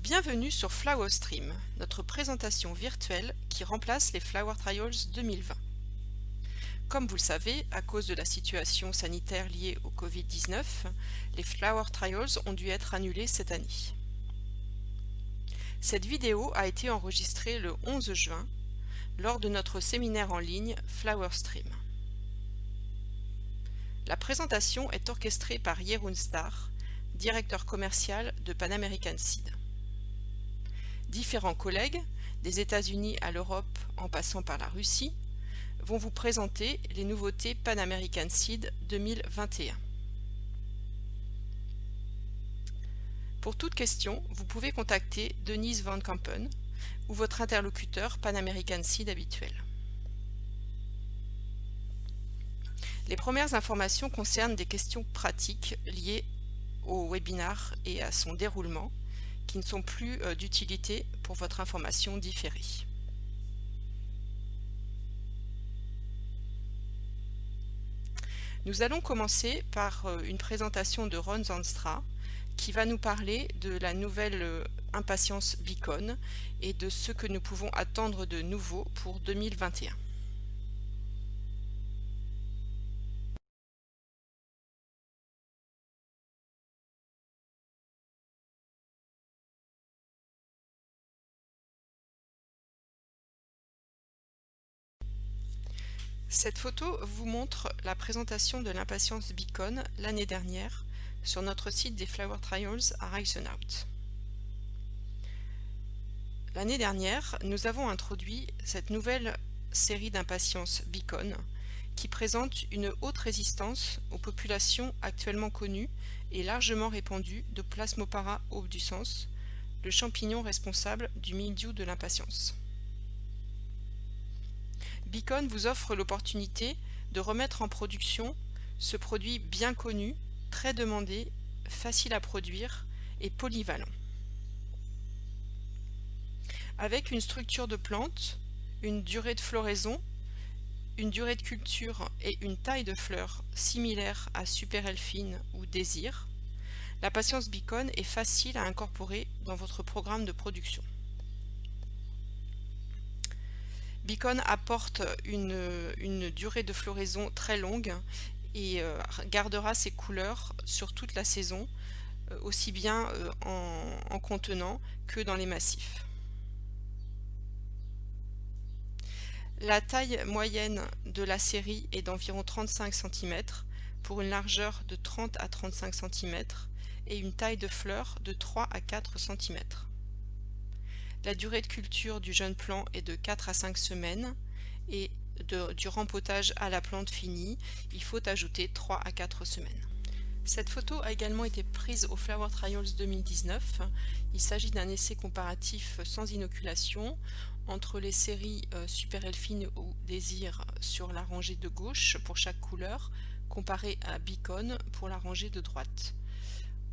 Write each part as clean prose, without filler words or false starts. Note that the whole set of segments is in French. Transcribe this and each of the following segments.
Bienvenue sur FlowerStream, notre présentation virtuelle qui remplace les Flower Trials 2020. Comme vous le savez, à cause de la situation sanitaire liée au Covid-19, les Flower Trials ont dû être annulés cette année. Cette vidéo a été enregistrée le 11 juin lors de notre séminaire en ligne FlowerStream. La présentation est orchestrée par Jeroen Star, directeur commercial de Pan American Seed. Différents collègues, des États-Unis à l'Europe en passant par la Russie, vont vous présenter les nouveautés Pan American Seed 2021. Pour toute question, vous pouvez contacter Denise Van Kampen ou votre interlocuteur Pan American Seed habituel. Les premières informations concernent des questions pratiques liées au webinar et à son déroulement, qui ne sont plus d'utilité pour votre information différée. Nous allons commencer par une présentation de Ron Zandstra qui va nous parler de la nouvelle impatience Beacon et de ce que nous pouvons attendre de nouveau pour 2021. Cette photo vous montre la présentation de l'impatience Beacon l'année dernière sur notre site des Flower Trials à Reisenhout. L'année dernière, nous avons introduit cette nouvelle série d'impatience Beacon qui présente une haute résistance aux populations actuellement connues et largement répandues de Plasmopara obtusans, le champignon responsable du mildiou de l'impatience. Beacon vous offre l'opportunité de remettre en production ce produit bien connu, très demandé, facile à produire et polyvalent. Avec une structure de plante, une durée de floraison, une durée de culture et une taille de fleurs similaire à Super Elfine ou Désir, la patience Beacon est facile à incorporer dans votre programme de production. Beacon apporte une durée de floraison très longue et gardera ses couleurs sur toute la saison, aussi bien en contenant que dans les massifs. La taille moyenne de la série est d'environ 35 cm pour une largeur de 30 à 35 cm et une taille de fleurs de 3 à 4 cm. La durée de culture du jeune plant est de 4 à 5 semaines et du rempotage à la plante finie, il faut ajouter 3 à 4 semaines. Cette photo a également été prise au Flower Trials 2019. Il s'agit d'un essai comparatif sans inoculation entre les séries Super Elfine ou Désir sur la rangée de gauche pour chaque couleur, comparé à Beacon pour la rangée de droite.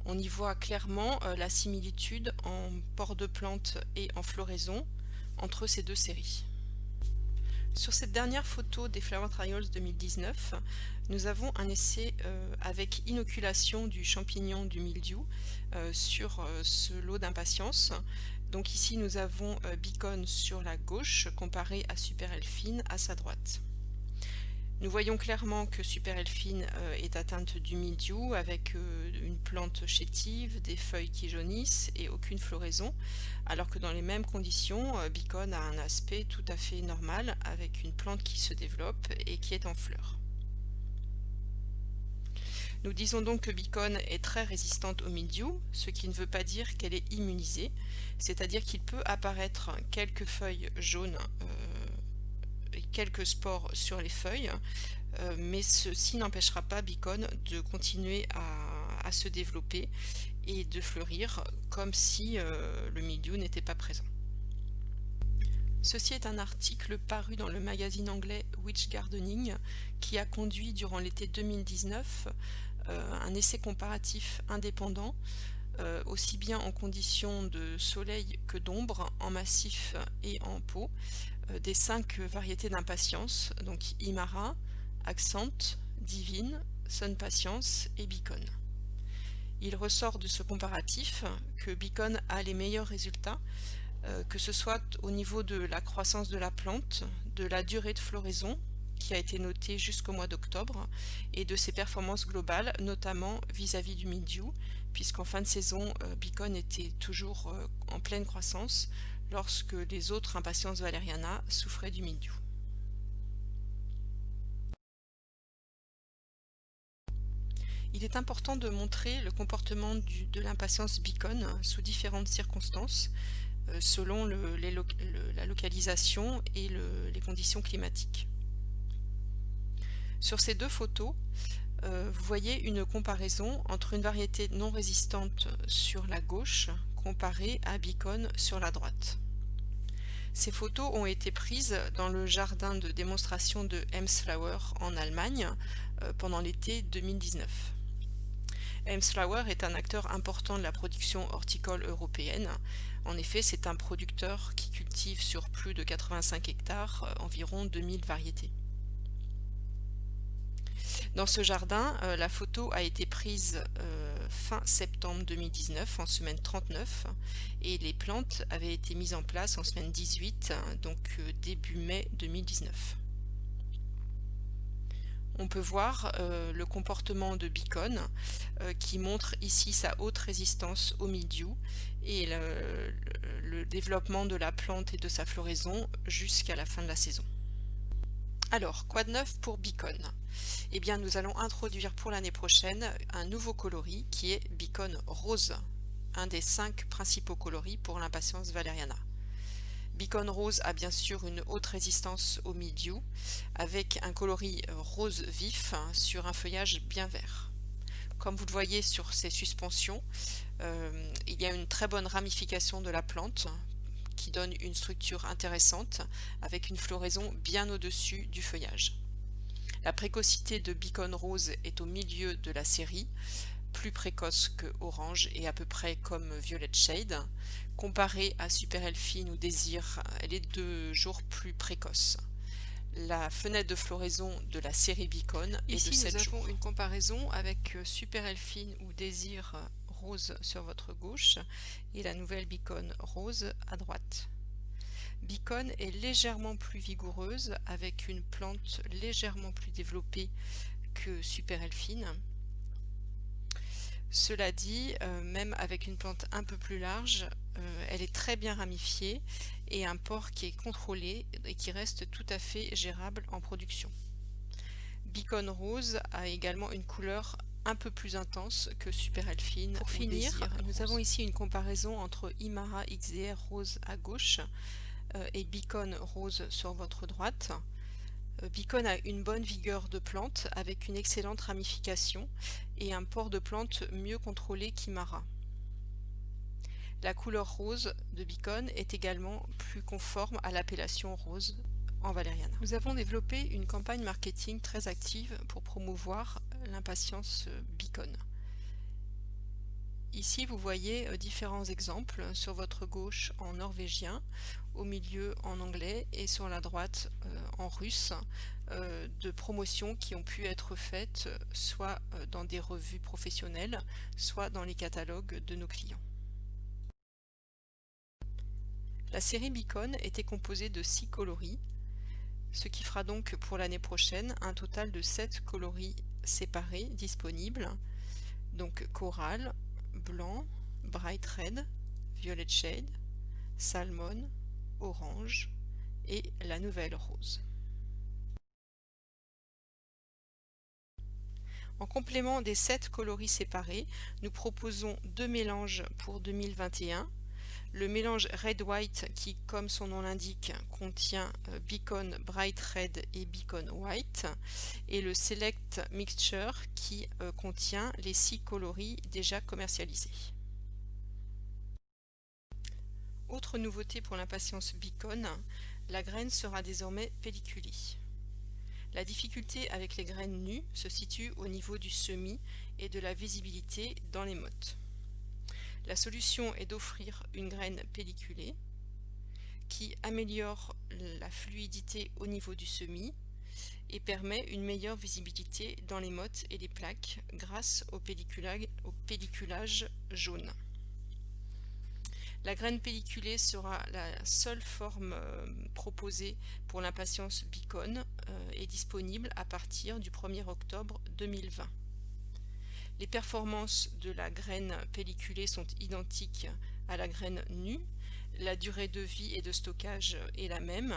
On y voit clairement la similitude en port de plante et en floraison entre ces deux séries. Sur cette dernière photo des Flower Trials 2019, nous avons un essai avec inoculation du champignon du mildiou sur ce lot d'impatience. Donc ici nous avons Beacon sur la gauche comparé à Super Elfine à sa droite. Nous voyons clairement que Super Elfine est atteinte du mildiou avec une plante chétive, des feuilles qui jaunissent et aucune floraison, alors que dans les mêmes conditions, Beacon a un aspect tout à fait normal avec une plante qui se développe et qui est en fleurs. Nous disons donc que Beacon est très résistante au mildiou, ce qui ne veut pas dire qu'elle est immunisée, c'est-à-dire qu'il peut apparaître quelques feuilles jaunes et quelques spores sur les feuilles, mais ceci n'empêchera pas Beacon de continuer à se développer et de fleurir comme si le mildiou n'était pas présent. Ceci est un article paru dans le magazine anglais Witch Gardening qui a conduit durant l'été 2019 un essai comparatif indépendant aussi bien en conditions de soleil que d'ombre, en massif et en pot, des 5 variétés d'impatience, donc Imara, Accent, Divine, Sun Patience et Beacon. Il ressort de ce comparatif que Beacon a les meilleurs résultats, que ce soit au niveau de la croissance de la plante, de la durée de floraison, qui a été notée jusqu'au mois d'octobre, et de ses performances globales, notamment vis-à-vis du mildiou, puisqu'en fin de saison, Beacon était toujours en pleine croissance, lorsque les autres Impatiens valeriana souffraient du mildiou. Il est important de montrer le comportement de l'impatience Beacon sous différentes circonstances, selon la localisation et les conditions climatiques. Sur ces deux photos, vous voyez une comparaison entre une variété non résistante sur la gauche comparée à Beacon sur la droite. Ces photos ont été prises dans le jardin de démonstration de Elmsflower en Allemagne pendant l'été 2019. Elmsflower est un acteur important de la production horticole européenne. En effet, c'est un producteur qui cultive sur plus de 85 hectares environ 2000 variétés. Dans ce jardin, la photo a été prise fin septembre 2019, en semaine 39, et les plantes avaient été mises en place en semaine 18, donc début mai 2019. On peut voir le comportement de Beacon qui montre ici sa haute résistance au mildiou et le développement de la plante et de sa floraison jusqu'à la fin de la saison. Alors, quoi de neuf pour Beacon? Eh bien, nous allons introduire pour l'année prochaine un nouveau coloris qui est Beacon Rose, un des 5 principaux coloris pour l'Impatiens valeriana. Beacon Rose a bien sûr une haute résistance au mildiou, avec un coloris rose vif sur un feuillage bien vert. Comme vous le voyez sur ces suspensions, il y a une très bonne ramification de la plante, qui donne une structure intéressante avec une floraison bien au-dessus du feuillage. La précocité de Beacon Rose est au milieu de la série, plus précoce que Orange et à peu près comme Violet Shade. Comparée à Super Elfine ou Désir, elle est 2 jours plus précoce. La fenêtre de floraison de la série Beacon est de 7 jours. Ici, nous avons une comparaison avec Super Elfine ou Désir Rose sur votre gauche et la nouvelle Beacon Rose à droite. Beacon est légèrement plus vigoureuse avec une plante légèrement plus développée que Super Elfine. Cela dit, même avec une plante un peu plus large, elle est très bien ramifiée et un port qui est contrôlé et qui reste tout à fait gérable en production. Beacon Rose a également une couleur un peu plus intense que Super Elfine. Pour finir, nous avons ici une comparaison entre Imara XDR Rose à gauche et Beacon Rose sur votre droite. Beacon a une bonne vigueur de plante avec une excellente ramification et un port de plante mieux contrôlé qu'Imara. La couleur rose de Beacon est également plus conforme à l'appellation rose en valeriana. Nous avons développé une campagne marketing très active pour promouvoir l'impatience Beacon. Ici, vous voyez différents exemples sur votre gauche en norvégien, au milieu en anglais et sur la droite en russe, de promotions qui ont pu être faites soit dans des revues professionnelles, soit dans les catalogues de nos clients. La série Beacon était composée de 6 coloris, ce qui fera donc pour l'année prochaine un total de 7 coloris séparés disponibles, donc coral, blanc, bright red, violet shade, salmon, orange et la nouvelle rose. En complément des 7 coloris séparés, nous proposons 2 mélanges pour 2021. Le mélange Red White qui, comme son nom l'indique, contient Beacon Bright Red et Beacon White, et le Select Mixture qui contient les 6 coloris déjà commercialisés. Autre nouveauté pour l'impatience Beacon, la graine sera désormais pelliculée. La difficulté avec les graines nues se situe au niveau du semis et de la visibilité dans les mottes. La solution est d'offrir une graine pelliculée qui améliore la fluidité au niveau du semis et permet une meilleure visibilité dans les mottes et les plaques grâce au pelliculage jaune. La graine pelliculée sera la seule forme proposée pour l'impatience Beacon et disponible à partir du 1er octobre 2020. Les performances de la graine pelliculée sont identiques à la graine nue. La durée de vie et de stockage est la même.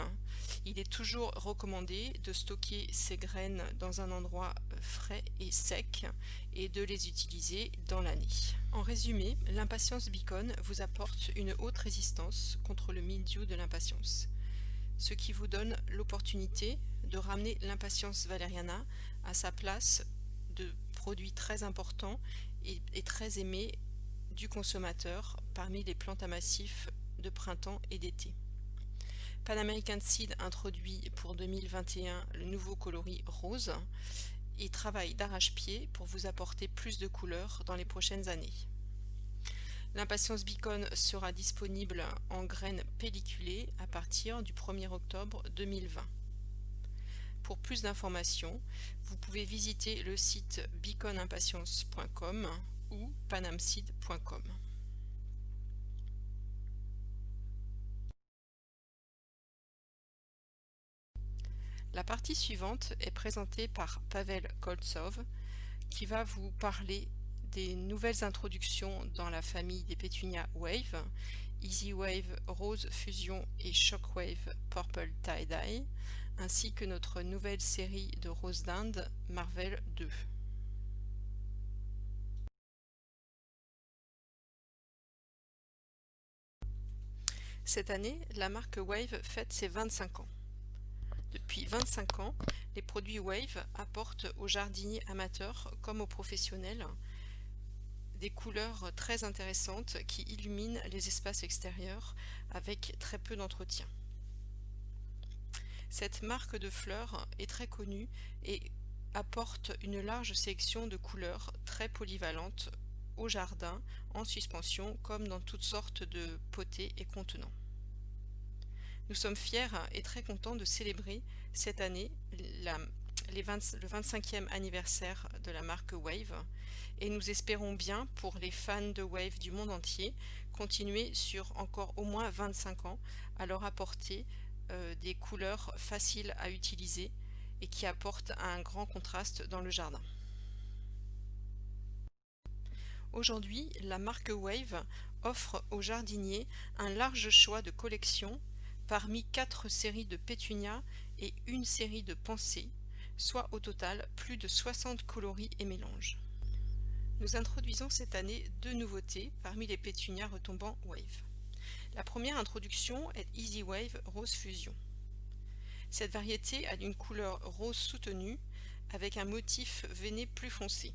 Il est toujours recommandé de stocker ces graines dans un endroit frais et sec et de les utiliser dans l'année. En résumé, l'impatience Beacon vous apporte une haute résistance contre le mildiou de l'impatience, ce qui vous donne l'opportunité de ramener l'impatience valeriana à sa place de produit très important et très aimé du consommateur parmi les plantes à massif de printemps et d'été. Pan American Seed introduit pour 2021 le nouveau coloris rose et travaille d'arrache-pied pour vous apporter plus de couleurs dans les prochaines années. L'impatience Beacon sera disponible en graines pelliculées à partir du 1er octobre 2020. Pour plus d'informations, vous pouvez visiter le site beaconimpatience.com ou panamseed.com. La partie suivante est présentée par Pavel Koltsov, qui va vous parler des nouvelles introductions dans la famille des pétunias Wave, Easy Wave Rose Fusion et Shockwave Purple Tie-Dye, ainsi que notre nouvelle série de roses d'Inde Marvel 2. Cette année, la marque Wave fête ses 25 ans. Depuis 25 ans, les produits Wave apportent aux jardiniers amateurs comme aux professionnels des couleurs très intéressantes qui illuminent les espaces extérieurs avec très peu d'entretien. Cette marque de fleurs est très connue et apporte une large sélection de couleurs très polyvalentes au jardin, en suspension, comme dans toutes sortes de potées et contenants. Nous sommes fiers et très contents de célébrer cette année le 25e anniversaire de la marque Wave et nous espérons bien, pour les fans de Wave du monde entier, continuer sur encore au moins 25 ans à leur apporter des couleurs faciles à utiliser et qui apportent un grand contraste dans le jardin. Aujourd'hui, la marque Wave offre aux jardiniers un large choix de collections parmi 4 séries de pétunias et une série de pensées, soit au total plus de 60 coloris et mélanges. Nous introduisons cette année 2 nouveautés parmi les pétunias retombants Wave. La première introduction est Easy Wave Rose Fusion. Cette variété a une couleur rose soutenue avec un motif veiné plus foncé.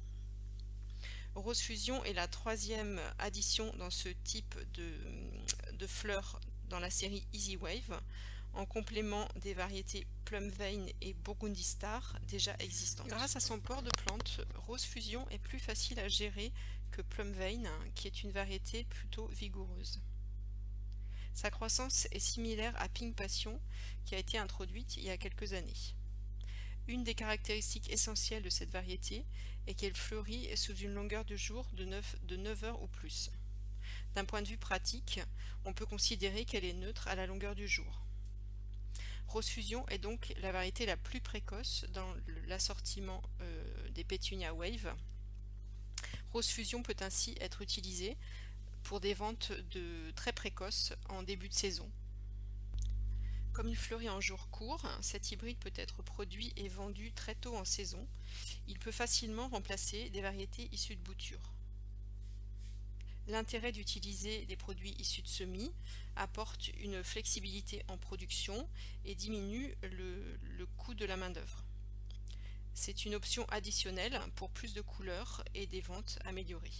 Rose Fusion est la 3e addition dans ce type de fleurs dans la série Easy Wave, en complément des variétés Plum Vein et Burgundy Star déjà existantes. Grâce à son port de plante, Rose Fusion est plus facile à gérer que Plum Vein, qui est une variété plutôt vigoureuse. Sa croissance est similaire à Pink Passion, qui a été introduite il y a quelques années. Une des caractéristiques essentielles de cette variété est qu'elle fleurit sous une longueur de jour de 9 heures ou plus. D'un point de vue pratique, on peut considérer qu'elle est neutre à la longueur du jour. Rose Fusion est donc la variété la plus précoce dans l'assortiment des pétunias Wave. Rose Fusion peut ainsi être utilisée pour des ventes très précoces en début de saison. Comme il fleurit en jours courts, cet hybride peut être produit et vendu très tôt en saison. Il peut facilement remplacer des variétés issues de bouture. L'intérêt d'utiliser des produits issus de semis apporte une flexibilité en production et diminue le coût de la main-d'œuvre. C'est une option additionnelle pour plus de couleurs et des ventes améliorées.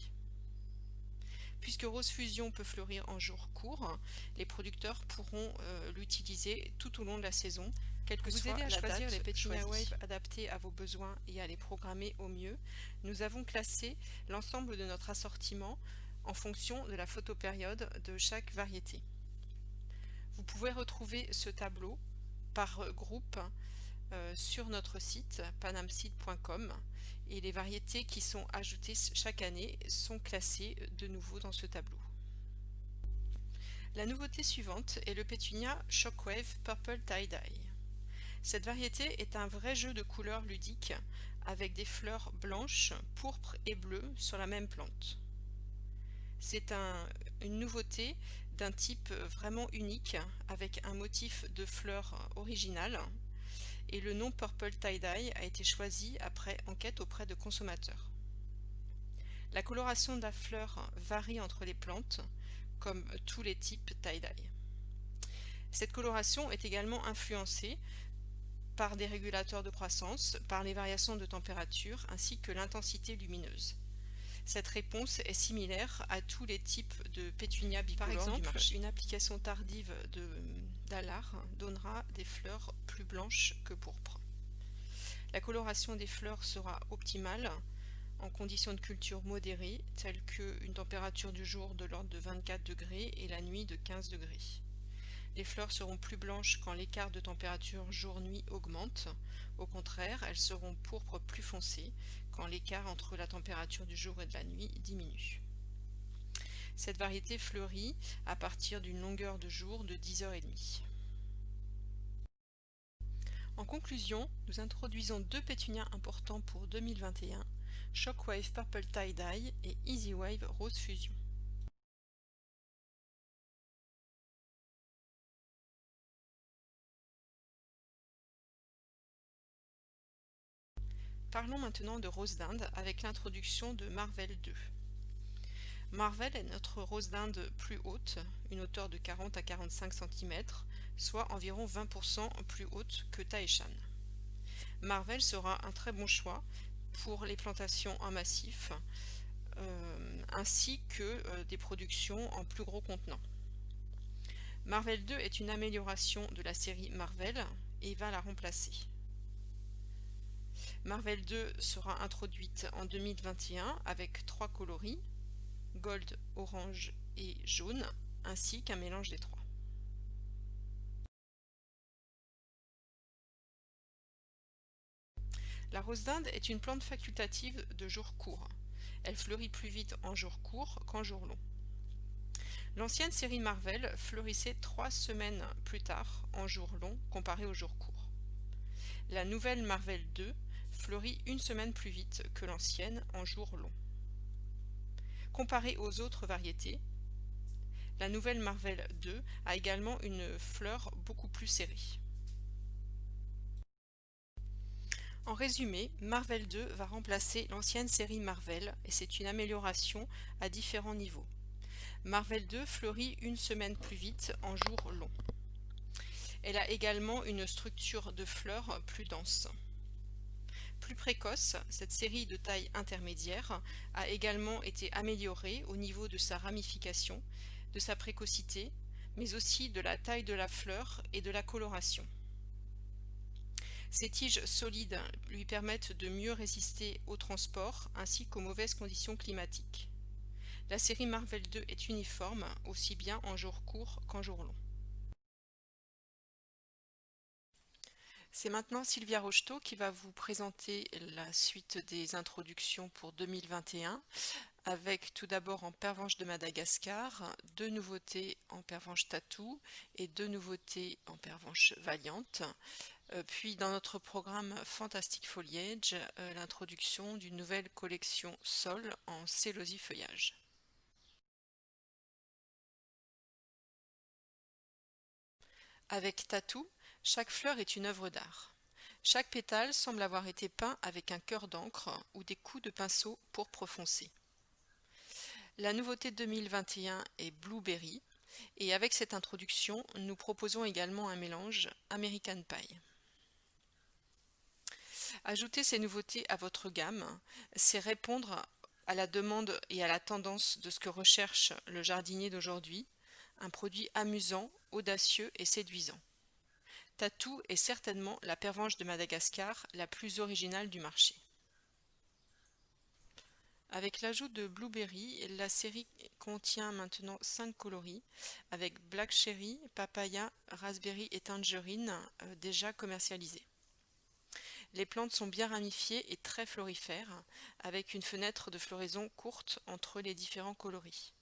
Puisque Rose Fusion peut fleurir en jours courts, les producteurs pourront l'utiliser tout au long de la saison, quelle que soit la date. Pour vous aider à choisir les pétunias Wave adaptés à vos besoins et à les programmer au mieux, nous avons classé l'ensemble de notre assortiment en fonction de la photopériode de chaque variété. Vous pouvez retrouver ce tableau par groupe sur notre site panamseed.com et les variétés qui sont ajoutées chaque année sont classées de nouveau dans ce tableau. La nouveauté suivante est le pétunia Shockwave Purple Tie-Dye. Cette variété est un vrai jeu de couleurs ludiques avec des fleurs blanches, pourpres et bleues sur la même plante. C'est une nouveauté d'un type vraiment unique avec un motif de fleurs original et le nom Purple Tie-Dye a été choisi après enquête auprès de consommateurs. La coloration de la fleur varie entre les plantes, comme tous les types tie-dye. Cette coloration est également influencée par des régulateurs de croissance, par les variations de température ainsi que l'intensité lumineuse. Cette réponse est similaire à tous les types de pétunia bicolores. Par exemple, une application tardive d'Alar donnera des fleurs plus blanches que pourpres. La coloration des fleurs sera optimale en conditions de culture modérées, telles qu'une température du jour de l'ordre de 24 degrés et la nuit de 15 degrés. Les fleurs seront plus blanches quand l'écart de température jour-nuit augmente. Au contraire, elles seront pourpres plus foncées quand l'écart entre la température du jour et de la nuit diminue. Cette variété fleurit à partir d'une longueur de jour de 10h30. En conclusion, nous introduisons deux pétunias importants pour 2021, Shockwave Purple Tie-Dye et Easy Wave Rose Fusion. Parlons maintenant de rose d'Inde avec l'introduction de Marvel 2. Marvel est notre rose d'Inde plus haute, une hauteur de 40 à 45 cm, soit environ 20% plus haute que Taishan. Marvel sera un très bon choix pour les plantations en massif, ainsi que des productions en plus gros contenants. Marvel 2 est une amélioration de la série Marvel et va la remplacer. Marvel 2 sera introduite en 2021 avec 3 coloris, gold, orange et jaune, ainsi qu'un mélange des trois. La rose d'Inde est une plante facultative de jour court. Elle fleurit plus vite en jour court qu'en jour long. L'ancienne série Marvel fleurissait 3 semaines plus tard en jour long comparé au jour court. La nouvelle Marvel 2 fleurit une semaine plus vite que l'ancienne en jour long. Comparée aux autres variétés, la nouvelle Marvel 2 a également une fleur beaucoup plus serrée. En résumé, Marvel 2 va remplacer l'ancienne série Marvel et c'est une amélioration à différents niveaux. Marvel 2 fleurit une semaine plus vite en jour long. Elle a également une structure de fleurs plus dense. Plus précoce, cette série de taille intermédiaire a également été améliorée au niveau de sa ramification, de sa précocité, mais aussi de la taille de la fleur et de la coloration. Ces tiges solides lui permettent de mieux résister au transport ainsi qu'aux mauvaises conditions climatiques. La série Marvel 2 est uniforme, aussi bien en jour court qu'en jour long. C'est maintenant Sylvia Rocheteau qui va vous présenter la suite des introductions pour 2021, avec tout d'abord en pervenche de Madagascar, 2 nouveautés en pervenche tatou et 2 nouveautés en pervenche valiante. Puis dans notre programme Fantastic Foliage, l'introduction d'une nouvelle collection sol en célosie feuillage. Avec tatou, chaque fleur est une œuvre d'art. Chaque pétale semble avoir été peint avec un cœur d'encre ou des coups de pinceau pourpre foncé. La nouveauté 2021 est Blueberry et avec cette introduction, nous proposons également un mélange American Pie. Ajouter ces nouveautés à votre gamme, c'est répondre à la demande et à la tendance de ce que recherche le jardinier d'aujourd'hui, un produit amusant, audacieux et séduisant. Tatou est certainement la pervenche de Madagascar la plus originale du marché. Avec l'ajout de Blueberry, la série contient maintenant 5 coloris avec Black Cherry, Papaya, Raspberry et Tangerine déjà commercialisés. Les plantes sont bien ramifiées et très florifères, avec une fenêtre de floraison courte entre les différents coloris.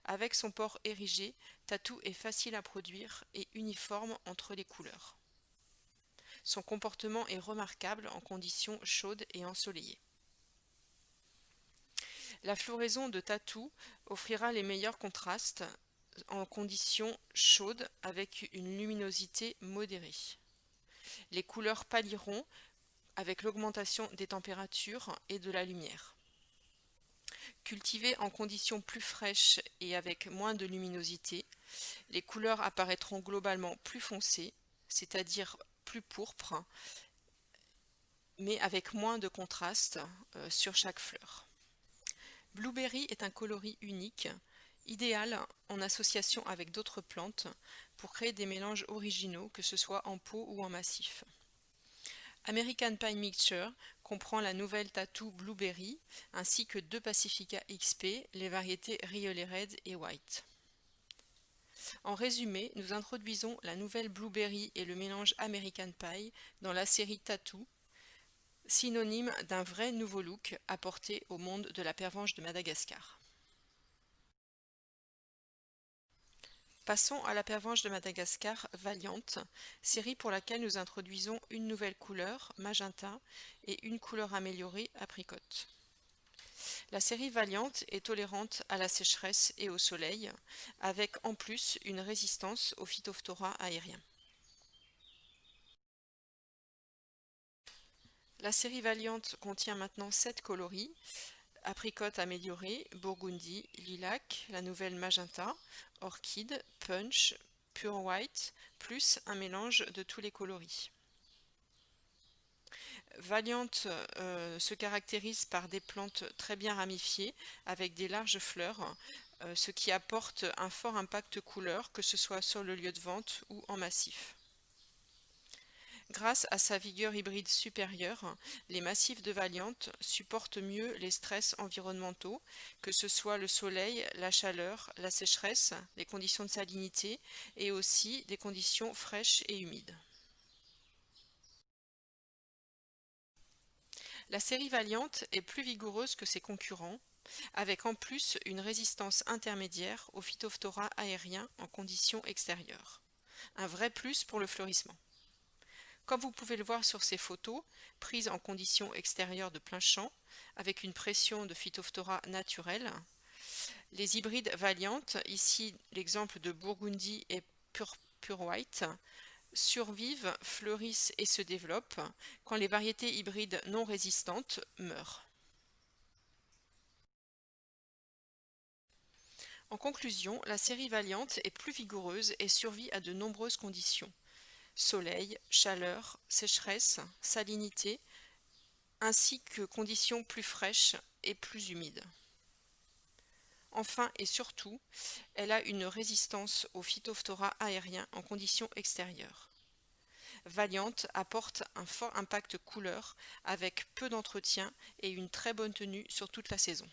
Avec son port érigé, Tatou est facile à produire et uniforme entre les couleurs. Son comportement est remarquable en conditions chaudes et ensoleillées. La floraison de Tatou offrira les meilleurs contrastes en conditions chaudes avec une luminosité modérée. Les couleurs pâliront avec l'augmentation des températures et de la lumière. Cultivées en conditions plus fraîches et avec moins de luminosité, les couleurs apparaîtront globalement plus foncées, c'est-à-dire plus pourpres, mais avec moins de contraste sur chaque fleur. Blueberry est un coloris unique, idéal en association avec d'autres plantes pour créer des mélanges originaux, que ce soit en pot ou en massif. American Pie Mixture comprend la nouvelle Tatou Blueberry ainsi que 2 Pacifica XP, les variétés Riolet Red et White. En résumé, nous introduisons la nouvelle Blueberry et le mélange American Pie dans la série Tatou, synonyme d'un vrai nouveau look apporté au monde de la pervenche de Madagascar. Passons à la pervenche de Madagascar Valiant, série pour laquelle nous introduisons une nouvelle couleur, magenta, et une couleur améliorée, apricot. La série Valiant est tolérante à la sécheresse et au soleil, avec en plus une résistance au phytophthora aérien. La série Valiant contient maintenant 7 coloris, apricot amélioré, burgundy, lilac, la nouvelle magenta, orchide, punch, pure white, plus un mélange de tous les coloris. Valiant se caractérise par des plantes très bien ramifiées avec des larges fleurs, ce qui apporte un fort impact couleur, que ce soit sur le lieu de vente ou en massif. Grâce à sa vigueur hybride supérieure, les massifs de Valiant supportent mieux les stress environnementaux, que ce soit le soleil, la chaleur, la sécheresse, les conditions de salinité et aussi des conditions fraîches et humides. La série Valiant est plus vigoureuse que ses concurrents, avec en plus une résistance intermédiaire au phytophthora aérien en conditions extérieures. Un vrai plus pour le fleurissement. Comme vous pouvez le voir sur ces photos, prises en conditions extérieures de plein champ, avec une pression de phytophthora naturelle, les hybrides Valiant, ici l'exemple de Burgundy et Pure White, survivent, fleurissent et se développent quand les variétés hybrides non résistantes meurent. En conclusion, la série Valiant est plus vigoureuse et survit à de nombreuses conditions. Soleil, chaleur, sécheresse, salinité, ainsi que conditions plus fraîches et plus humides. Enfin et surtout, elle a une résistance au phytophthora aérien en conditions extérieures. Valiant apporte un fort impact couleur avec peu d'entretien et une très bonne tenue sur toute la saison.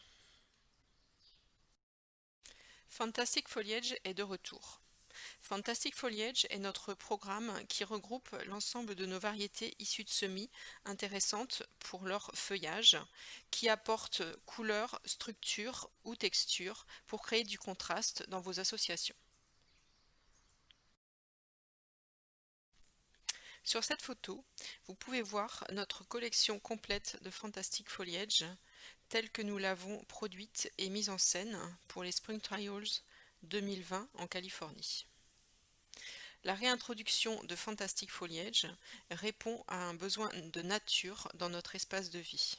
Fantastic Foliage est de retour. Fantastic Foliage est notre programme qui regroupe l'ensemble de nos variétés issues de semis intéressantes pour leur feuillage, qui apportent couleur, structure ou texture pour créer du contraste dans vos associations. Sur cette photo, vous pouvez voir notre collection complète de Fantastic Foliage, telle que nous l'avons produite et mise en scène pour les Spring Trials 2020 en Californie. La réintroduction de Fantastic Foliage répond à un besoin de nature dans notre espace de vie.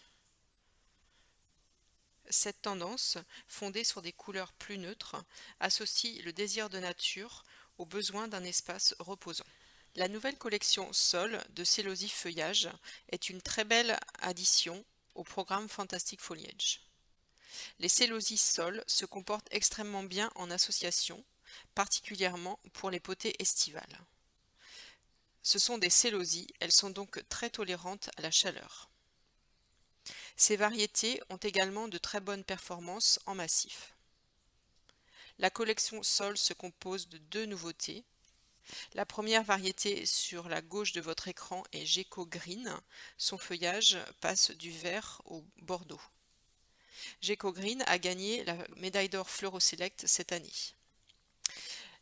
Cette tendance, fondée sur des couleurs plus neutres, associe le désir de nature au besoin d'un espace reposant. La nouvelle collection Sol de Célosies Feuillage est une très belle addition au programme Fantastic Foliage. Les célosies Sol se comportent extrêmement bien en association, particulièrement pour les potées estivales. Ce sont des célosies, elles sont donc très tolérantes à la chaleur. Ces variétés ont également de très bonnes performances en massif. La collection Sol se compose de 2 nouveautés. La première variété sur la gauche de votre écran est Gecko Green. Son feuillage passe du vert au bordeaux. Gecko Green a gagné la médaille d'or Fluoroselect cette année.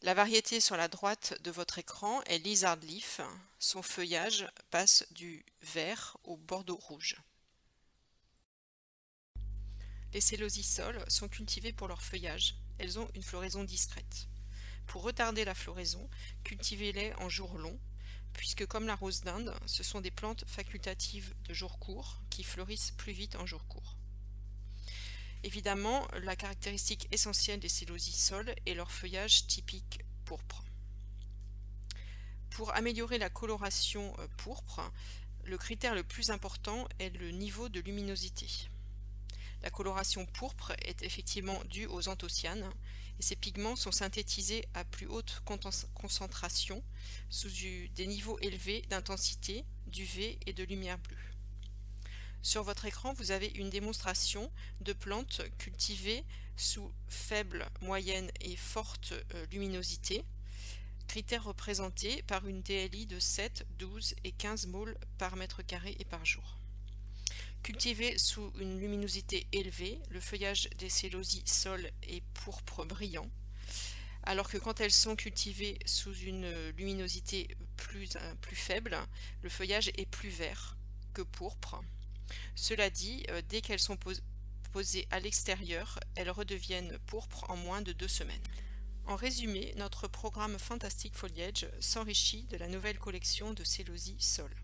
La variété sur la droite de votre écran est Lizard Leaf. Son feuillage passe du vert au bordeaux rouge. Les célosisols sont cultivées pour leur feuillage. Elles ont une floraison discrète. Pour retarder la floraison, cultivez-les en jour long, puisque comme la rose d'Inde, ce sont des plantes facultatives de jour court qui fleurissent plus vite en jour court. Évidemment, la caractéristique essentielle des célosisols est leur feuillage typique pourpre. Pour améliorer la coloration pourpre, le critère le plus important est le niveau de luminosité. La coloration pourpre est effectivement due aux anthocyanes et ces pigments sont synthétisés à plus haute concentration sous des niveaux élevés d'intensité, d'UV et de lumière bleue. Sur votre écran, vous avez une démonstration de plantes cultivées sous faible, moyenne et forte luminosité, critères représentés par une DLI de 7, 12 et 15 moles par mètre carré et par jour. Cultivé sous une luminosité élevée, le feuillage des célosisols est pourpre brillant, alors que quand elles sont cultivées sous une luminosité plus faible, le feuillage est plus vert que pourpre. Cela dit, dès qu'elles sont posées à l'extérieur, elles redeviennent pourpres en moins de 2 semaines. En résumé, notre programme Fantastic Foliage s'enrichit de la nouvelle collection de célosisols.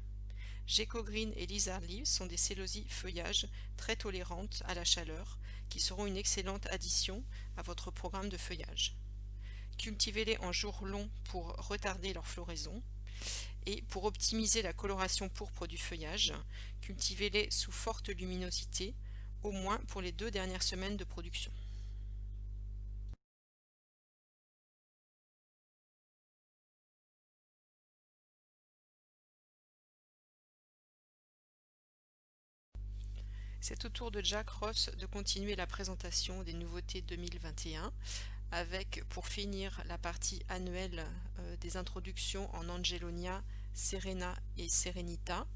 Gecko Green et Lizard Leaf sont des célosies feuillage très tolérantes à la chaleur qui seront une excellente addition à votre programme de feuillage. Cultivez-les en jour long pour retarder leur floraison et pour optimiser la coloration pourpre du feuillage, cultivez-les sous forte luminosité, au moins pour les 2 dernières semaines de production. C'est au tour de Jack Ross de continuer la présentation des nouveautés 2021 avec pour finir la partie annuelle des introductions en Angelonia, Serena et Serenita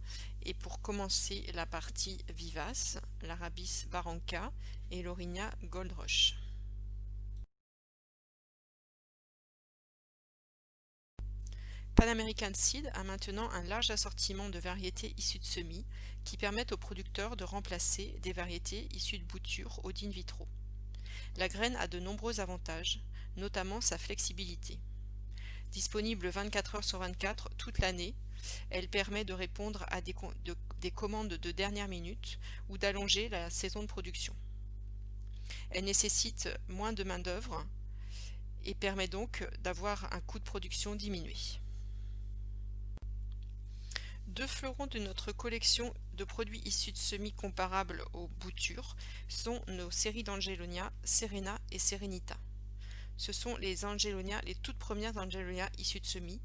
et pour commencer la partie vivace, l'Arabis Barranca et l'Orinia Gold Rush. Pan American Seed a maintenant un large assortiment de variétés issues de semis qui permettent aux producteurs de remplacer des variétés issues de boutures ou d'in vitro. La graine a de nombreux avantages, notamment sa flexibilité. Disponible 24 heures sur 24 toute l'année, elle permet de répondre à des commandes de dernière minute ou d'allonger la saison de production. Elle nécessite moins de main-d'œuvre et permet donc d'avoir un coût de production diminué. 2 fleurons de notre collection de produits issus de semis comparables aux boutures sont nos séries d'Angelonia, Serena et Serenita. Ce sont les Angelonia, les toutes premières Angelonia issues de semis,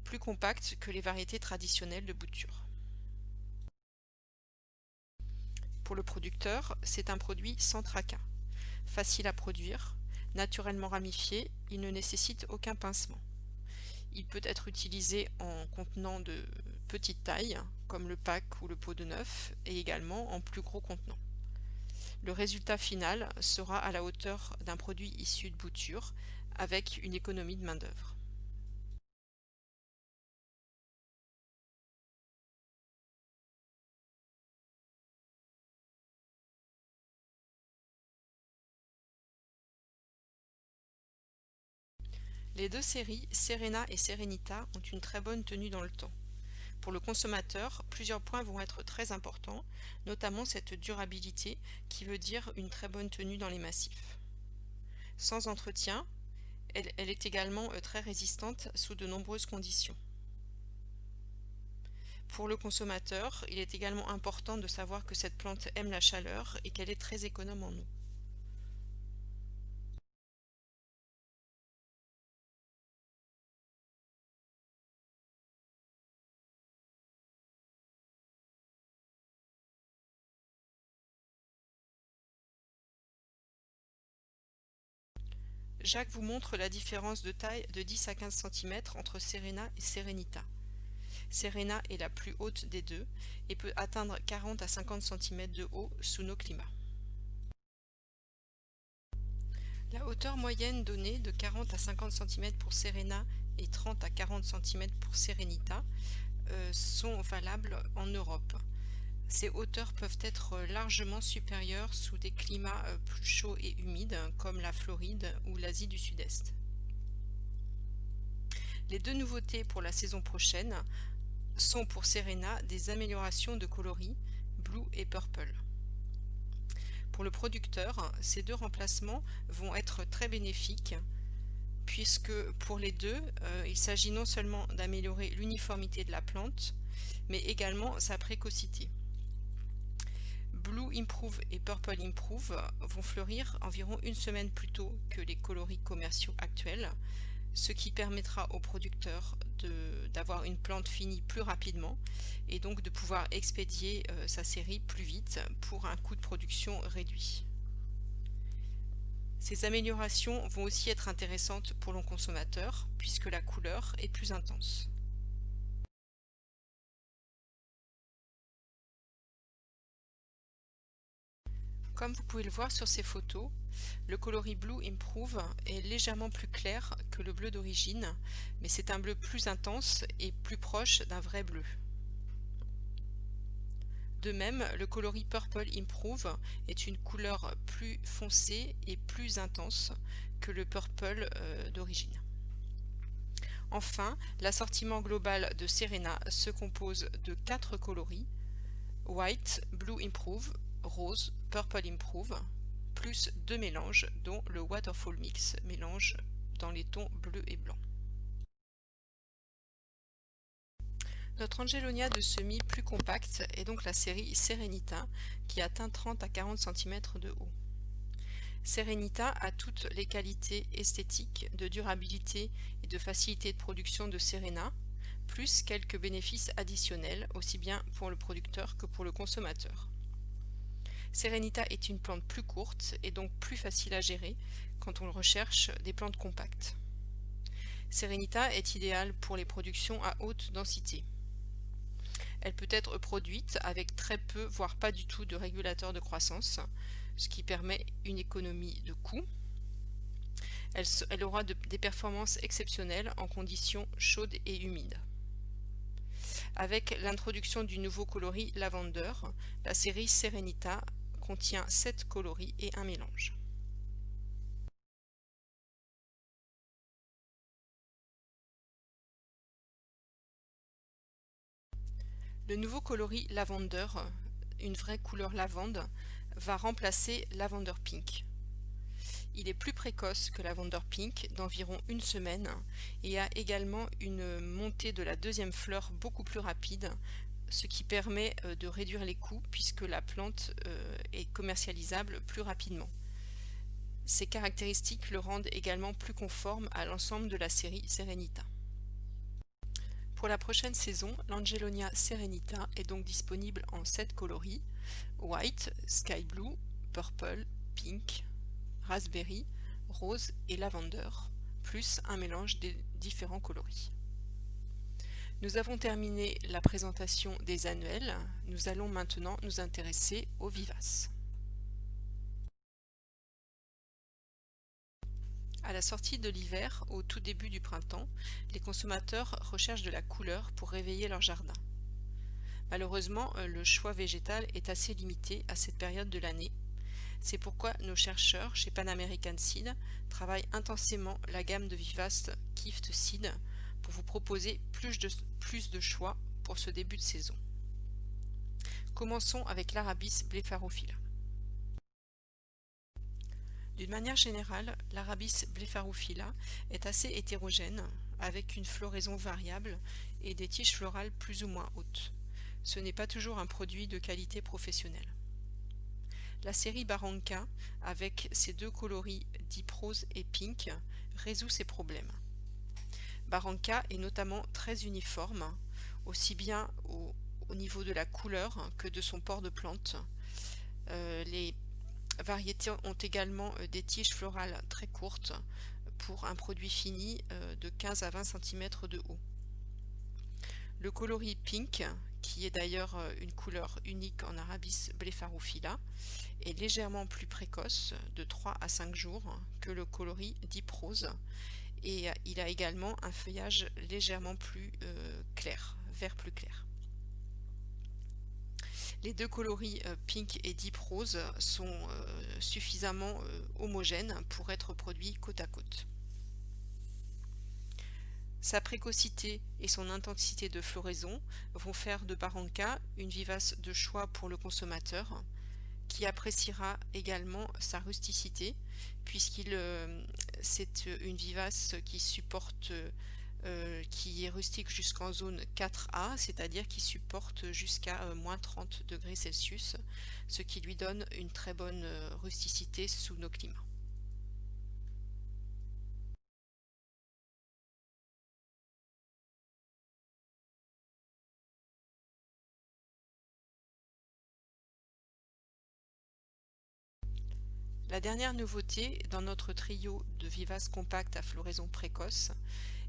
plus compactes que les variétés traditionnelles de bouture. Pour le producteur, c'est un produit sans tracas. Facile à produire, naturellement ramifié, il ne nécessite aucun pincement. Il peut être utilisé en contenant de petite taille, comme le pack ou le pot de neuf, et également en plus gros contenant. Le résultat final sera à la hauteur d'un produit issu de bouture, avec une économie de main-d'œuvre. Les 2 séries, Serena et Serenita, ont une très bonne tenue dans le temps. Pour le consommateur, plusieurs points vont être très importants, notamment cette durabilité qui veut dire une très bonne tenue dans les massifs. Sans entretien, elle est également très résistante sous de nombreuses conditions. Pour le consommateur, il est également important de savoir que cette plante aime la chaleur et qu'elle est très économe en eau. Jacques vous montre la différence de taille de 10 à 15 cm entre Serena et Serenita. Serena est la plus haute des deux et peut atteindre 40 à 50 cm de haut sous nos climats. La hauteur moyenne donnée de 40 à 50 cm pour Serena et 30 à 40 cm pour Serenita sont valables en Europe. Ces hauteurs peuvent être largement supérieures sous des climats plus chauds et humides comme la Floride ou l'Asie du Sud-Est. Les deux nouveautés pour la saison prochaine sont pour Serena des améliorations de coloris Blue et Purple. Pour le producteur, ces deux remplacements vont être très bénéfiques puisque pour les deux, il s'agit non seulement d'améliorer l'uniformité de la plante, mais également sa précocité. Blue Improve et Purple Improve vont fleurir environ une semaine plus tôt que les coloris commerciaux actuels, ce qui permettra au producteur d'avoir une plante finie plus rapidement et donc de pouvoir expédier sa série plus vite pour un coût de production réduit. Ces améliorations vont aussi être intéressantes pour le consommateur puisque la couleur est plus intense. Comme vous pouvez le voir sur ces photos, le coloris Blue Improve est légèrement plus clair que le bleu d'origine, mais c'est un bleu plus intense et plus proche d'un vrai bleu. De même, le coloris Purple Improve est une couleur plus foncée et plus intense que le purple d'origine. Enfin, l'assortiment global de Serena se compose de 4 coloris: White, Blue Improve, Rose, Purple Improve, plus 2 mélanges dont le Waterfall Mix, mélange dans les tons bleu et blanc. Notre Angelonia de semis plus compacte est donc la série Serenita qui atteint 30 à 40 cm de haut. Serenita a toutes les qualités esthétiques, de durabilité et de facilité de production de Serena, plus quelques bénéfices additionnels aussi bien pour le producteur que pour le consommateur. Serenita est une plante plus courte et donc plus facile à gérer quand on recherche des plantes compactes. Serenita est idéale pour les productions à haute densité. Elle peut être produite avec très peu, voire pas du tout de régulateur de croissance, ce qui permet une économie de coût. Elle aura des performances exceptionnelles en conditions chaudes et humides. Avec l'introduction du nouveau coloris Lavender, la série Serenita contient 7 coloris et un mélange. Le nouveau coloris Lavender, une vraie couleur lavande, va remplacer Lavender Pink. Il est plus précoce que Lavender Pink d'environ une semaine et a également une montée de la deuxième fleur beaucoup plus rapide, ce qui permet de réduire les coûts puisque la plante est commercialisable plus rapidement. Ces caractéristiques le rendent également plus conforme à l'ensemble de la série Serenita. Pour la prochaine saison, l'Angelonia Serenita est donc disponible en 7 coloris: White, Sky Blue, Purple, Pink, Raspberry, Rose et Lavender, plus un mélange des différents coloris. Nous avons terminé la présentation des annuels, nous allons maintenant nous intéresser aux vivaces. À la sortie de l'hiver, au tout début du printemps, les consommateurs recherchent de la couleur pour réveiller leur jardin. Malheureusement, le choix végétal est assez limité à cette période de l'année. C'est pourquoi nos chercheurs chez Pan American Seed travaillent intensément la gamme de vivaces Gift Seed pour vous proposer plus de choix pour ce début de saison. Commençons avec l'Arabis blepharophila. D'une manière générale, l'Arabis blepharophila est assez hétérogène, avec une floraison variable et des tiges florales plus ou moins hautes. Ce n'est pas toujours un produit de qualité professionnelle. La série Barranca, avec ses deux coloris Deep Rose et Pink, résout ces problèmes. Barranca est notamment très uniforme, aussi bien au niveau de la couleur que de son port de plante. Les variétés ont également des tiges florales très courtes pour un produit fini de 15 à 20 cm de haut. Le coloris pink, qui est d'ailleurs une couleur unique en Arabis blepharophila, est légèrement plus précoce, de 3 à 5 jours, que le coloris deep rose, et il a également un feuillage légèrement plus clair, vert plus clair. Les deux coloris pink et deep rose sont suffisamment homogènes pour être produits côte à côte. Sa précocité et son intensité de floraison vont faire de Barranca une vivace de choix pour le consommateur, qui appréciera également sa rusticité, puisqu'il c'est une vivace qui supporte qui est rustique jusqu'en zone 4A, c'est-à-dire qui supporte jusqu'à moins 30 degrés Celsius, ce qui lui donne une très bonne rusticité sous nos climats. La dernière nouveauté dans notre trio de vivaces compactes à floraison précoce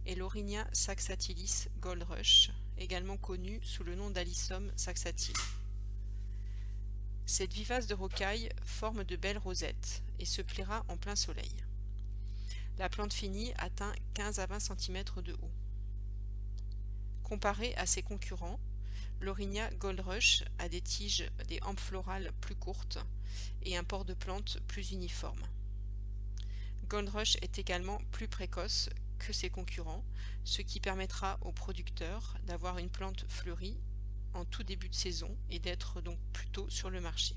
est l'Aurinia saxatilis Gold Rush, également connue sous le nom d'Alyssum saxatilis. Cette vivace de rocaille forme de belles rosettes et se plaira en plein soleil. La plante finie atteint 15 à 20 cm de haut. Comparée à ses concurrents, l'Aurinia Gold Rush a des tiges, des hampes florales plus courtes et un port de plante plus uniforme. Gold Rush est également plus précoce que ses concurrents, ce qui permettra aux producteurs d'avoir une plante fleurie en tout début de saison et d'être donc plus tôt sur le marché.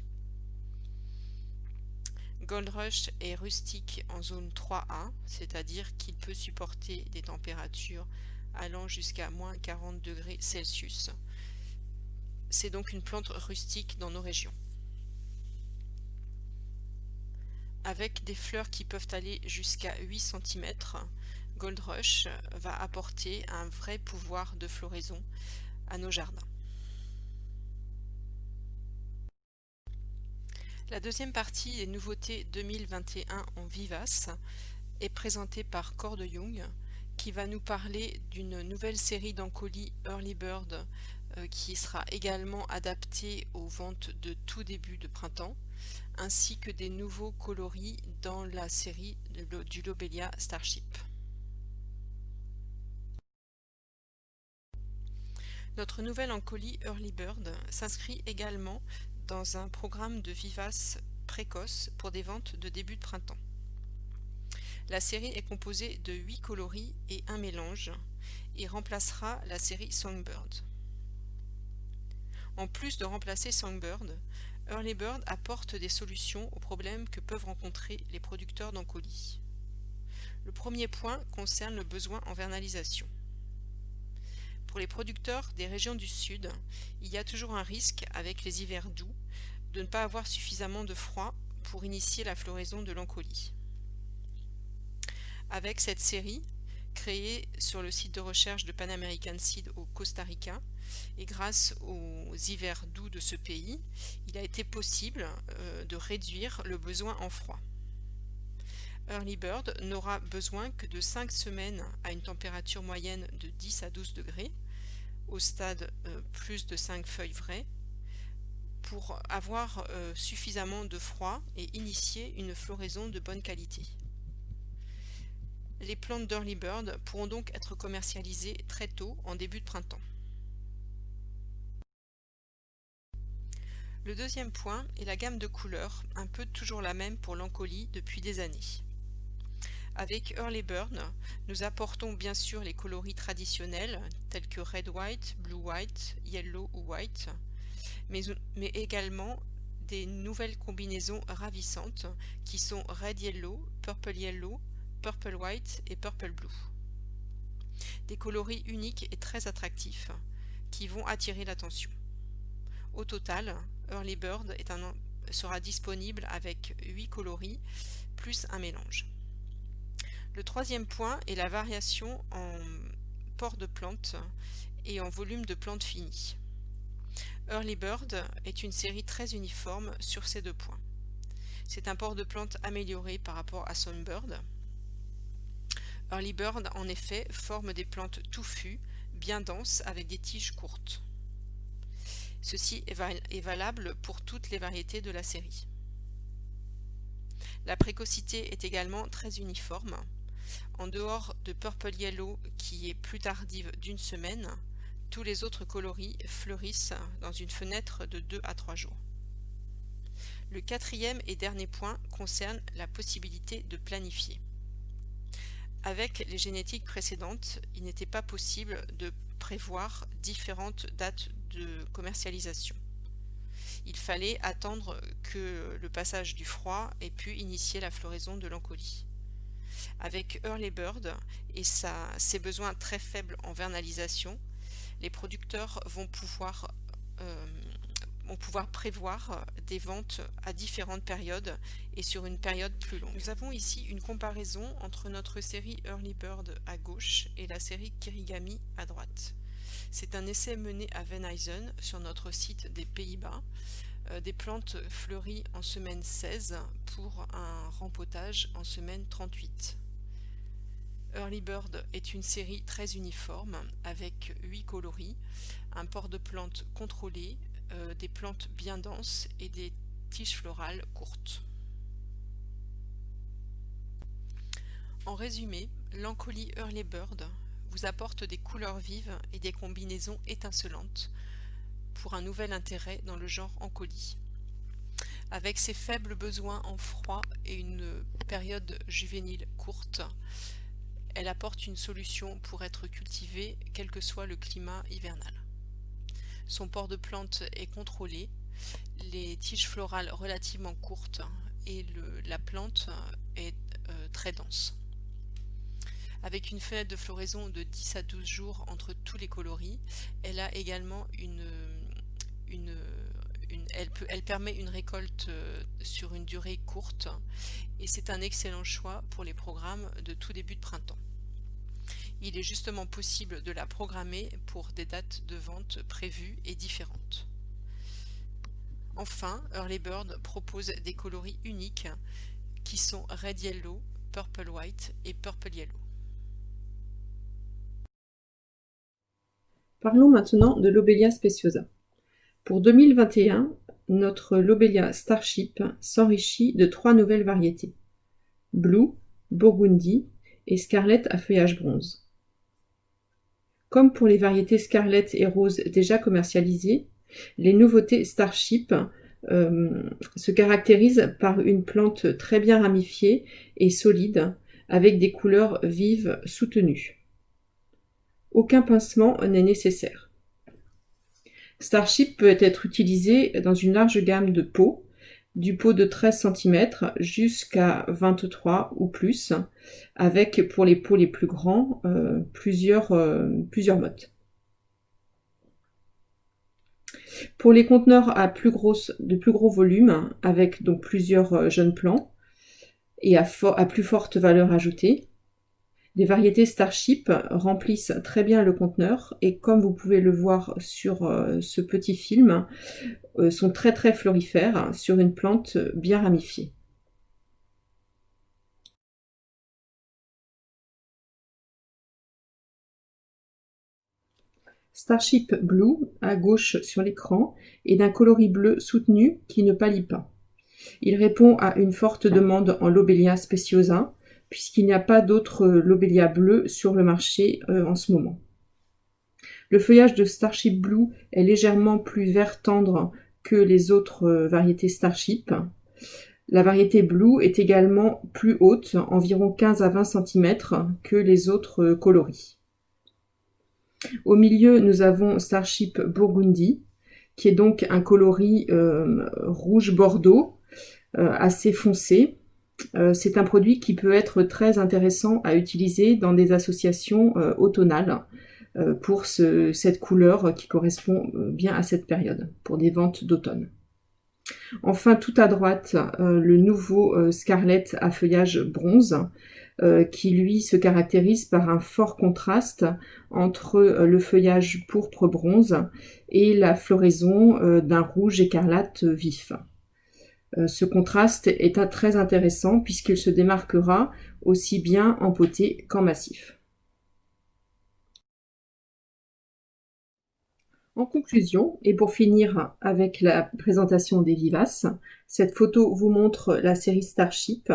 Gold Rush est rustique en zone 3A, c'est-à-dire qu'il peut supporter des températures allant jusqu'à moins 40 degrés Celsius. C'est donc une plante rustique dans nos régions. Avec des fleurs qui peuvent aller jusqu'à 8 cm, Gold Rush va apporter un vrai pouvoir de floraison à nos jardins. La deuxième partie des nouveautés 2021 en vivace est présentée par Cor de Jong, qui va nous parler d'une nouvelle série d'encolis Early Bird qui sera également adaptée aux ventes de tout début de printemps, ainsi que des nouveaux coloris dans la série du Lobelia Starship. Notre nouvel encolis Early Bird s'inscrit également dans un programme de vivaces précoces pour des ventes de début de printemps. La série est composée de 8 coloris et un mélange et remplacera la série Songbird. En plus de remplacer Songbird, Early Bird apporte des solutions aux problèmes que peuvent rencontrer les producteurs d'encolis. Le premier point concerne le besoin en vernalisation. Pour les producteurs des régions du sud, il y a toujours un risque avec les hivers doux de ne pas avoir suffisamment de froid pour initier la floraison de l'encolie. Avec cette série, créée sur le site de recherche de Pan American Seed au Costa Rica, et grâce aux hivers doux de ce pays, il a été possible de réduire le besoin en froid. Early Bird n'aura besoin que de 5 semaines à une température moyenne de 10 à 12 degrés, au stade plus de 5 feuilles vraies, pour avoir suffisamment de froid et initier une floraison de bonne qualité. Les plantes d'Early Bird pourront donc être commercialisées très tôt en début de printemps. Le deuxième point est la gamme de couleurs, un peu toujours la même pour l'encolie depuis des années. Avec Early Bird, nous apportons bien sûr les coloris traditionnels tels que Red White, Blue White, Yellow ou White, mais également des nouvelles combinaisons ravissantes qui sont Red Yellow, Purple White et Purple Blue. Des coloris uniques et très attractifs qui vont attirer l'attention. Au total, Early Bird sera disponible avec 8 coloris plus un mélange. Le troisième point est la variation en port de plantes et en volume de plantes finies. Early Bird est une série très uniforme sur ces deux points. C'est un port de plante amélioré par rapport à Sunbird. Early Bird, en effet, forme des plantes touffues, bien denses, avec des tiges courtes. Ceci est valable pour toutes les variétés de la série. La précocité est également très uniforme. En dehors de Purple Yellow, qui est plus tardive d'1 semaine, tous les autres coloris fleurissent dans une fenêtre de 2 à 3 jours. Le quatrième et dernier point concerne la possibilité de planifier. Avec les génétiques précédentes, il n'était pas possible de prévoir différentes dates de commercialisation. Il fallait attendre que le passage du froid ait pu initier la floraison de l'encolie. Avec Early Bird et ses besoins très faibles en vernalisation, les producteurs vont pouvoir prévoir des ventes à différentes périodes et sur une période plus longue. Nous avons ici une comparaison entre notre série Early Bird à gauche et la série Kirigami à droite. C'est un essai mené à Venhuizen sur notre site des Pays-Bas, des plantes fleuries en semaine 16 pour un rempotage en semaine 38. Early Bird est une série très uniforme avec 8 coloris, un port de plantes contrôlé, des plantes bien denses et des tiges florales courtes. En résumé, l'encolie Early Bird vous apporte des couleurs vives et des combinaisons étincelantes pour un nouvel intérêt dans le genre encolie. Avec ses faibles besoins en froid et une période juvénile courte, elle apporte une solution pour être cultivée quel que soit le climat hivernal. Son port de plante est contrôlé, les tiges florales relativement courtes et la plante est très dense. Avec une fenêtre de floraison de 10 à 12 jours entre tous les coloris, elle a également elle permet une récolte sur une durée courte et c'est un excellent choix pour les programmes de tout début de printemps. Il est justement possible de la programmer pour des dates de vente prévues et différentes. Enfin, Early Bird propose des coloris uniques qui sont Red Yellow, Purple White et Purple Yellow. Parlons maintenant de Lobelia speciosa. Pour 2021, notre Lobelia Starship s'enrichit de 3 nouvelles variétés: Blue, Burgundy et Scarlet à feuillage bronze. Comme pour les variétés Scarlet et Rose déjà commercialisées, les nouveautés Starship se caractérisent par une plante très bien ramifiée et solide, avec des couleurs vives soutenues. Aucun pincement n'est nécessaire. Starship peut être utilisé dans une large gamme de pots, du pot de 13 cm jusqu'à 23 ou plus, avec pour les pots les plus grands plusieurs modes. Pour les conteneurs de plus gros volume, avec donc plusieurs jeunes plants et à plus forte valeur ajoutée, les variétés Starship remplissent très bien le conteneur et comme vous pouvez le voir sur ce petit film, sont très très florifères sur une plante bien ramifiée. Starship Blue, à gauche sur l'écran, est d'un coloris bleu soutenu qui ne pâlit pas. Il répond à une forte demande en Lobelia speciosa, puisqu'il n'y a pas d'autres Lobelia bleus sur le marché en ce moment. Le feuillage de Starship Blue est légèrement plus vert tendre que les autres variétés Starship. La variété Blue est également plus haute, environ 15 à 20 cm, que les autres coloris. Au milieu, nous avons Starship Burgundy, qui est donc un coloris rouge-bordeaux, assez foncé. C'est un produit qui peut être très intéressant à utiliser dans des associations automnales pour cette couleur qui correspond bien à cette période, pour des ventes d'automne. Enfin, tout à droite, le nouveau Scarlet à feuillage bronze, qui lui se caractérise par un fort contraste entre le feuillage pourpre-bronze et la floraison d'un rouge écarlate vif. Ce contraste est très intéressant puisqu'il se démarquera aussi bien en poté qu'en massif. En conclusion, et pour finir avec la présentation des vivaces, cette photo vous montre la série Starship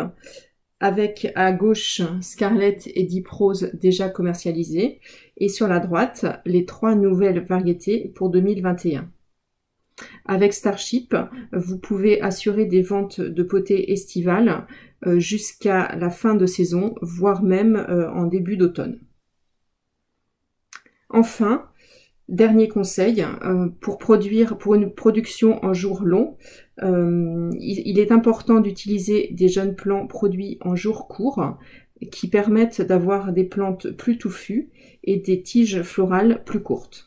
avec à gauche Scarlet et Deep Rose déjà commercialisées et sur la droite les 3 nouvelles variétés pour 2021. Avec Starship, vous pouvez assurer des ventes de potées estivales jusqu'à la fin de saison, voire même en début d'automne. Enfin, dernier conseil, pour une production en jours longs, il est important d'utiliser des jeunes plants produits en jours courts qui permettent d'avoir des plantes plus touffues et des tiges florales plus courtes.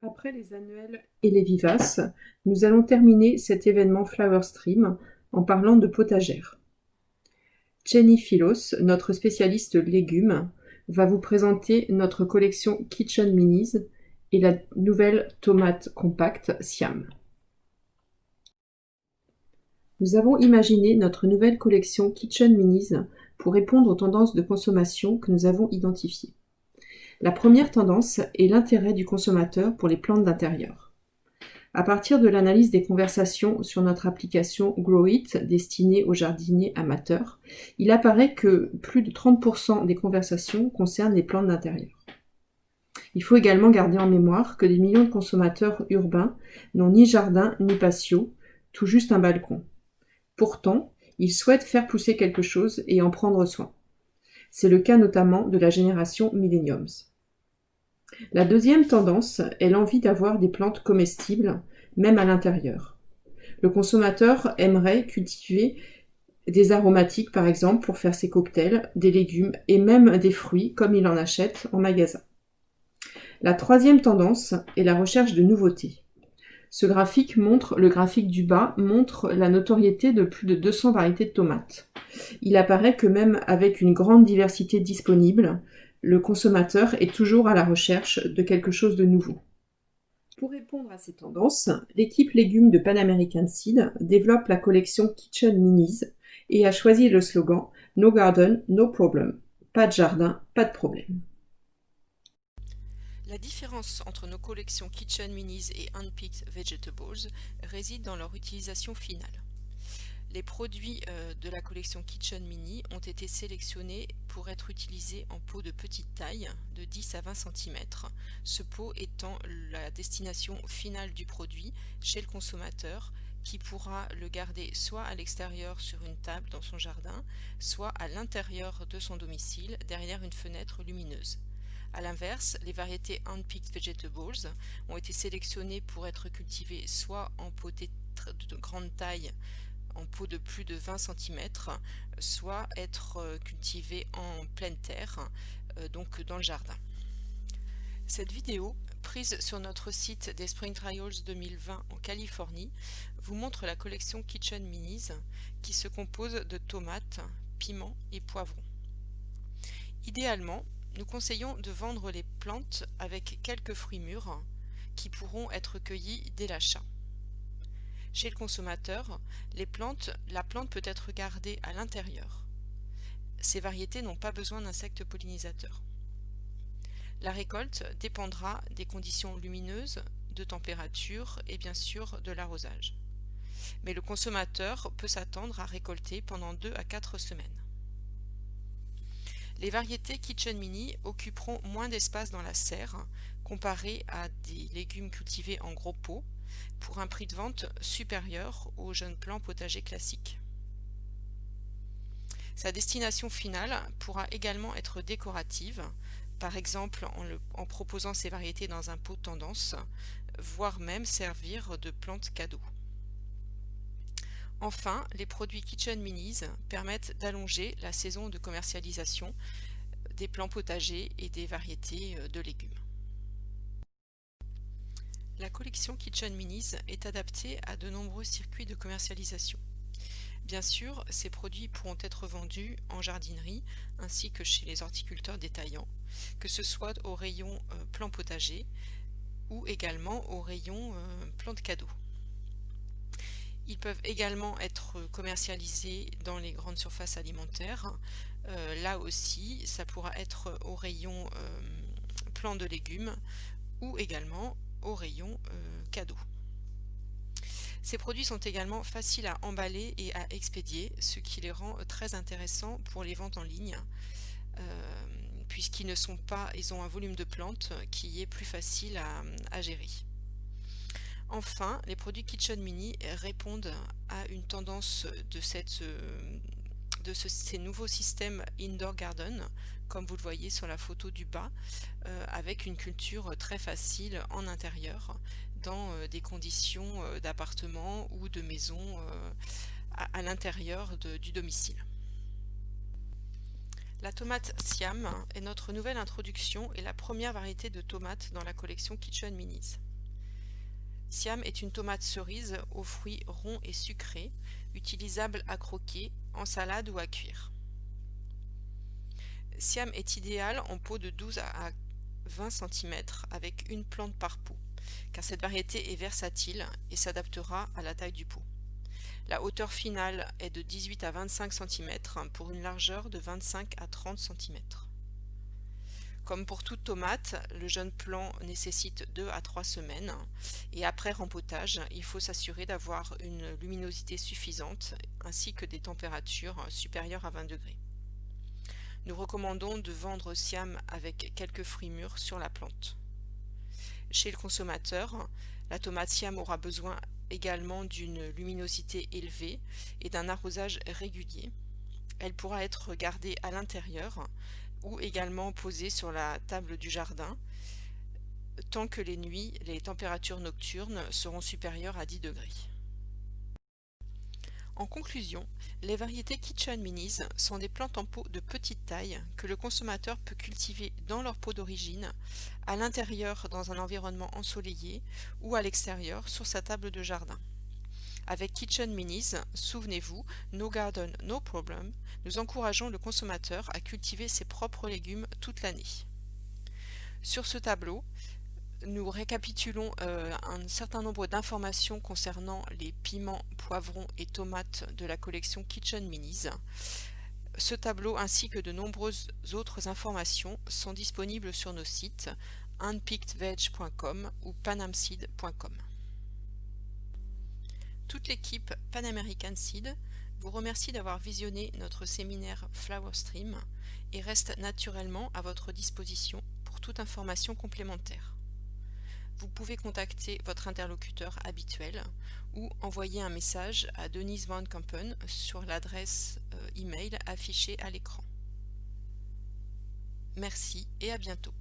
Après les annuelles et les vivaces, nous allons terminer cet événement Flower Stream en parlant de potagère. Jenny Philos, notre spécialiste légumes, va vous présenter notre collection Kitchen Minis et la nouvelle tomate compacte Siam. Nous avons imaginé notre nouvelle collection Kitchen Minis pour répondre aux tendances de consommation que nous avons identifiées. La première tendance est l'intérêt du consommateur pour les plantes d'intérieur. À partir de l'analyse des conversations sur notre application Growit destinée aux jardiniers amateurs, il apparaît que plus de 30% des conversations concernent les plantes d'intérieur. Il faut également garder en mémoire que des millions de consommateurs urbains n'ont ni jardin ni patio, tout juste un balcon. Pourtant, ils souhaitent faire pousser quelque chose et en prendre soin. C'est le cas notamment de la génération Millenniums. La deuxième tendance est l'envie d'avoir des plantes comestibles, même à l'intérieur. Le consommateur aimerait cultiver des aromatiques, par exemple, pour faire ses cocktails, des légumes et même des fruits, comme il en achète en magasin. La troisième tendance est la recherche de nouveautés. Le graphique du bas montre la notoriété de plus de 200 variétés de tomates. Il apparaît que même avec une grande diversité disponible, le consommateur est toujours à la recherche de quelque chose de nouveau. Pour répondre à ces tendances, l'équipe légumes de Pan American Seed développe la collection Kitchen Minis et a choisi le slogan « No garden, no problem ». Pas de jardin, pas de problème. La différence entre nos collections Kitchen Minis et Unpicked Vegetables réside dans leur utilisation finale. Les produits de la collection Kitchen Mini ont été sélectionnés pour être utilisés en pot de petite taille, de 10 à 20 cm, ce pot étant la destination finale du produit chez le consommateur qui pourra le garder soit à l'extérieur sur une table dans son jardin, soit à l'intérieur de son domicile derrière une fenêtre lumineuse. A l'inverse, les variétés Unpicked Vegetables ont été sélectionnées pour être cultivées soit en pot de grande taille, en pot de plus de 20 cm, soit être cultivées en pleine terre, donc dans le jardin. Cette vidéo, prise sur notre site des Spring Trials 2020 en Californie, vous montre la collection Kitchen Minis qui se compose de tomates, piments et poivrons. Idéalement, nous conseillons de vendre les plantes avec quelques fruits mûrs qui pourront être cueillis dès l'achat. Chez le consommateur, la plante peut être gardée à l'intérieur. Ces variétés n'ont pas besoin d'insectes pollinisateurs. La récolte dépendra des conditions lumineuses, de température et bien sûr de l'arrosage. Mais le consommateur peut s'attendre à récolter pendant 2 à 4 semaines. Les variétés Kitchen Mini occuperont moins d'espace dans la serre comparé à des légumes cultivés en gros pots pour un prix de vente supérieur aux jeunes plants potagers classiques. Sa destination finale pourra également être décorative, par exemple en proposant ces variétés dans un pot tendance, voire même servir de plante cadeau. Enfin, les produits Kitchen Minis permettent d'allonger la saison de commercialisation des plants potagers et des variétés de légumes. La collection Kitchen Minis est adaptée à de nombreux circuits de commercialisation. Bien sûr, ces produits pourront être vendus en jardinerie ainsi que chez les horticulteurs détaillants, que ce soit au rayon plants potagers, ou également au rayon plantes cadeaux. Ils peuvent également être commercialisés dans les grandes surfaces alimentaires. Là aussi, ça pourra être au rayon plants de légumes ou également au rayon cadeaux. Ces produits sont également faciles à emballer et à expédier, ce qui les rend très intéressants pour les ventes en ligne, puisqu'ils ne sont pas, ils ont un volume de plantes qui est plus facile à gérer. Enfin, les produits Kitchen Mini répondent à une tendance de ces nouveaux systèmes Indoor Garden, comme vous le voyez sur la photo du bas, avec une culture très facile en intérieur, dans des conditions d'appartement ou de maison à l'intérieur du domicile. La tomate Siam est notre nouvelle introduction et la première variété de tomates dans la collection Kitchen Minis. Siam est une tomate cerise aux fruits ronds et sucrés, utilisable à croquer, en salade ou à cuire. Siam est idéal en pot de 12 à 20 cm avec une plante par pot, car cette variété est versatile et s'adaptera à la taille du pot. La hauteur finale est de 18 à 25 cm pour une largeur de 25 à 30 cm. Comme pour toute tomate, le jeune plant nécessite 2 à 3 semaines et après rempotage, il faut s'assurer d'avoir une luminosité suffisante ainsi que des températures supérieures à 20 degrés. Nous recommandons de vendre Siam avec quelques fruits mûrs sur la plante. Chez le consommateur, la tomate Siam aura besoin également d'une luminosité élevée et d'un arrosage régulier. Elle pourra être gardée à l'intérieur ou également posée sur la table du jardin tant que les nuits, les températures nocturnes seront supérieures à 10 degrés. En conclusion, les variétés Kitchen Minis sont des plantes en pot de petite taille que le consommateur peut cultiver dans leur pot d'origine, à l'intérieur dans un environnement ensoleillé ou à l'extérieur sur sa table de jardin. Avec Kitchen Minis, souvenez-vous, No Garden, No Problem, nous encourageons le consommateur à cultiver ses propres légumes toute l'année. Sur ce tableau, nous récapitulons un certain nombre d'informations concernant les piments, poivrons et tomates de la collection Kitchen Minis. Ce tableau ainsi que de nombreuses autres informations sont disponibles sur nos sites unpickedveg.com ou panamseed.com. Toute l'équipe Pan American Seed vous remercie d'avoir visionné notre séminaire Flower Stream et reste naturellement à votre disposition pour toute information complémentaire. Vous pouvez contacter votre interlocuteur habituel ou envoyer un message à Denise Van Kampen sur l'adresse email affichée à l'écran. Merci et à bientôt.